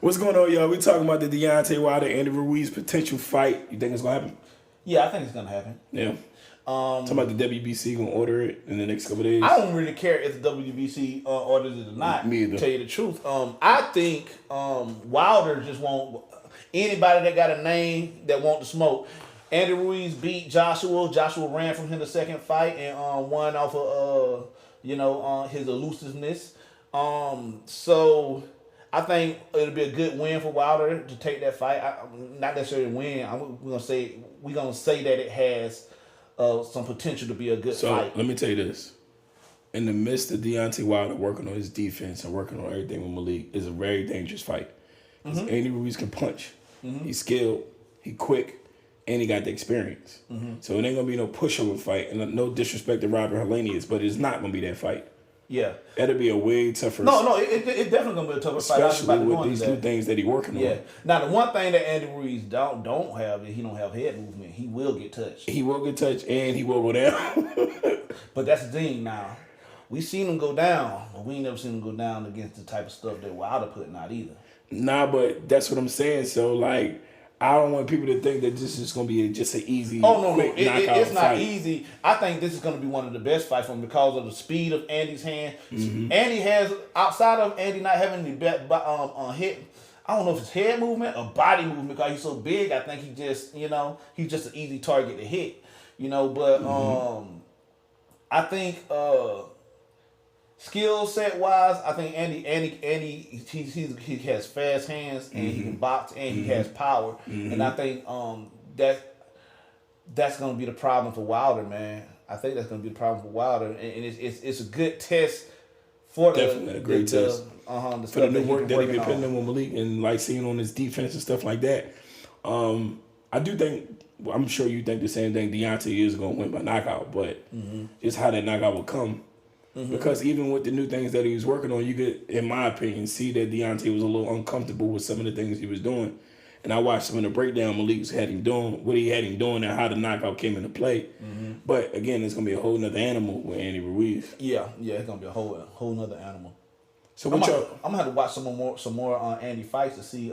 What's going on, y'all? We talking about the Deontay Wilder and Andy Ruiz potential fight. You think it's gonna happen? Yeah, I think it's gonna happen. Yeah. Talking about the WBC gonna order it in the next couple of days. I don't really care if the WBC orders it or not. Me either. To tell you the truth, I think Wilder just won't anybody that got a name that want to smoke. Andy Ruiz beat Joshua. Joshua ran from him the second fight and won off of his elusiveness. So I think it'll be a good win for Wilder to take that fight. Not necessarily win. We're gonna say that it has some potential to be a good fight. So let me tell you this: in the midst of Deontay Wilder working on his defense and working on everything with Malik, is a very dangerous fight. Because Andy Ruiz can punch. He's skilled. He quick. And he got the experience. So it ain't going to be no pushover fight. And no disrespect to Robert Helenius, but it's not going to be that fight. Yeah. That'll be a way tougher No, it's definitely going to be a tougher fight. Especially with these new things that he's working on. Now, the one thing that Andy Ruiz don't have is he don't have head movement. He will get touched. He will get touched and he will go down. But that's the thing now. We seen him go down, but we ain't never seen him go down against the type of stuff that Wilder putting out either. Nah, but that's what I'm saying. So, like, I don't want people to think that this is going to be just an easy, quick knockout it's not fight. easy. I think this is going to be one of the best fights for him because of the speed of Andy's hand. Andy has, outside of Andy not having any hit, I don't know if it's head movement or body movement because he's so big. I think he just, he's just an easy target to hit. But I think skill set wise, I think Andy, he has fast hands and he can box and he has power, and I think that's gonna be the problem for Wilder, man. I think that's gonna be the problem for Wilder, and it's a good test for definitely a great test for the new work that he been putting in with Malik and like seeing on his defense and stuff like that. I do think. I'm sure you think the same thing. Deontay is gonna win by knockout, but just how that knockout will come. Because even with the new things that he was working on, you could, in my opinion, see that Deontay was a little uncomfortable with some of the things he was doing. And I watched some of the breakdown Malik had him doing, what he had him doing, and how the knockout came into play. But again, it's gonna be a whole nother animal with Andy Ruiz. Yeah, it's gonna be a whole nother animal. So I'm gonna have to watch some more Andy fights to see.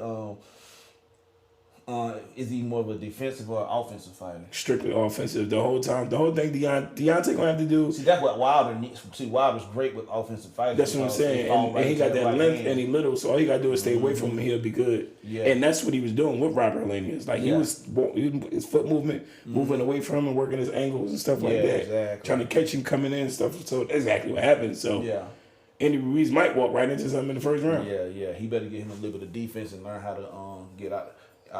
Is he more of a defensive or offensive fighter? Strictly offensive the whole time. The whole thing Deontay gonna have to do. See, that's what Wilder needs. See, Wilder's great with offensive fighters. That's what I'm saying. And he got that length and he little, so all you gotta do is stay away from him. He'll be good. Yeah. And that's what he was doing with Robert Helenius. Like he was his foot movement, moving away from him and working his angles and stuff like that. Exactly. Trying to catch him coming in and stuff. So that's exactly what happened. So Andy Ruiz might walk right into something in the first round. Yeah. He better get him a little bit of defense and learn how to get out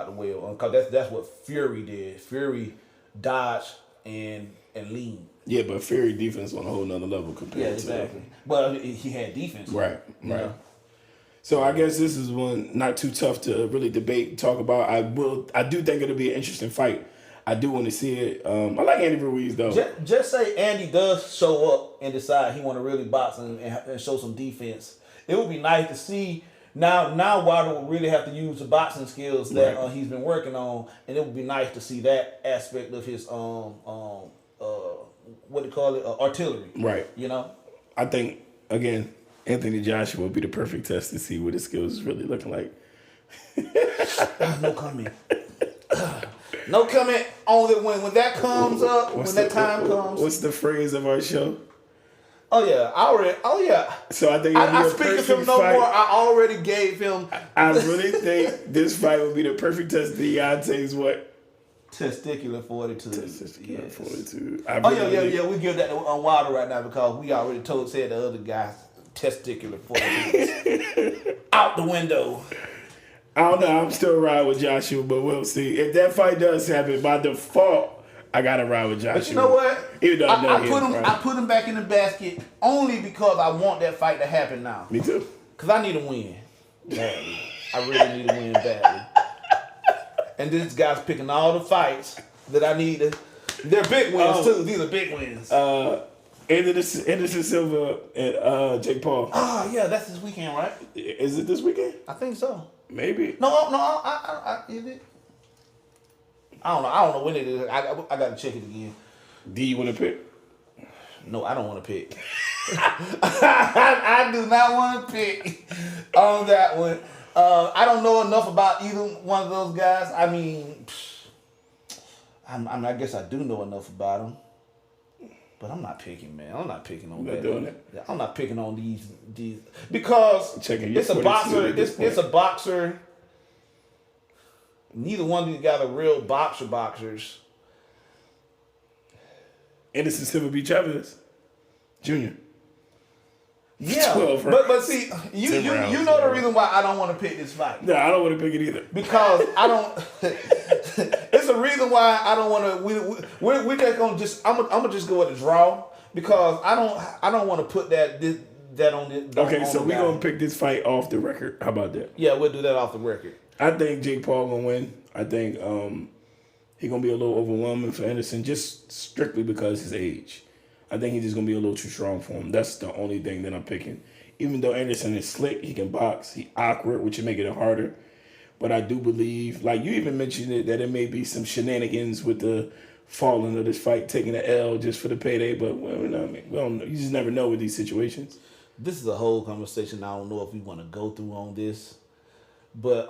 the way, because that's what Fury did. Fury dodged and leaned. Yeah, but Fury defense on a whole nother level compared to But he had defense. Right. So I guess this is one not too tough to really debate and talk about. I do think it'll be an interesting fight. I do want to see it. I like Andy Ruiz though. Just say Andy does show up and decide he want to really box and show some defense. It would be nice to see. Now Wilder will really have to use the boxing skills that he's been working on, and it would be nice to see that aspect of his what do you call it, artillery. Right. I think again, Anthony Joshua would be the perfect test to see what his skills is really looking like. No comment. No comment. Only when that comes up, when that time comes. What's the phrase of our show? Oh yeah. So I think I speak to him no more. I already gave him. I really think this fight would be the perfect test. Deontay's what? Testicular fortitude. Testicular fortitude. Yeah. We give that to Wilder right now because we already said the other guy's testicular fortitude out the window. I don't know. I'm still riding with Joshua, but we'll see. If that fight does happen, by default, I gotta ride with Joshua. But you know what? Even though I put him back in the basket only because I want that fight to happen now. Me too. Because I need a win badly. I really need a win badly. And this guy's picking all the fights that I need. They're big wins too. These are big wins. Anderson Silva and Jake Paul. Oh yeah, that's this weekend, right? Is it this weekend? I think so. Maybe. No. Is it? I don't know when it is. I gotta check it again. Do you want to pick? No, I don't want to pick. I do not want to pick on that one. I don't know enough about either one of those guys. I mean, I guess I do know enough about them. But I'm not picking, man. I'm not picking on that. Doing it. I'm not picking on these because it's a boxer. It's a boxer. Neither one of these guys are real boxers. Anderson Silva beat Chavez Jr. Yeah, 12 but see, you know the reason why I don't want to pick this fight. No, I don't want to pick it either. Because I don't. It's a reason why I don't want to. We're just gonna I'm gonna just go with a draw because I don't want to put that on the. Okay, on so the we're guy. gonna pick this fight off the record. How about that? Yeah, we'll do that off the record. I think Jake Paul gonna win. I think he's gonna be a little overwhelming for Anderson just strictly because his age. I think he's just gonna be a little too strong for him. That's the only thing that I'm picking. Even though Anderson is slick, he can box. He awkward, which would make it harder. But I do believe, like you even mentioned it, that there may be some shenanigans with the falling of this fight, taking the L just for the payday. But we don't know. You just never know with these situations. This is a whole conversation. I don't know if we want to go through on this, but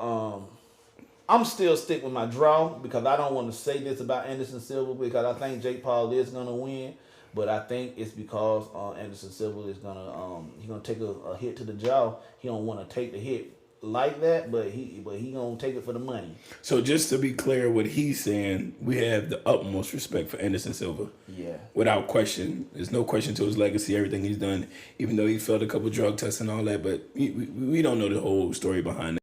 I'm still stick with my draw because I don't want to say this about Anderson Silva because I think Jake Paul is gonna win. But I think it's because Anderson Silva is gonna take a hit to the jaw. He don't want to take the hit like that, but he gonna take it for the money. So just to be clear, what he's saying, we have the utmost respect for Anderson Silva. Yeah. Without question, there's no question to his legacy, everything he's done. Even though he failed a couple drug tests and all that, but we don't know the whole story behind that.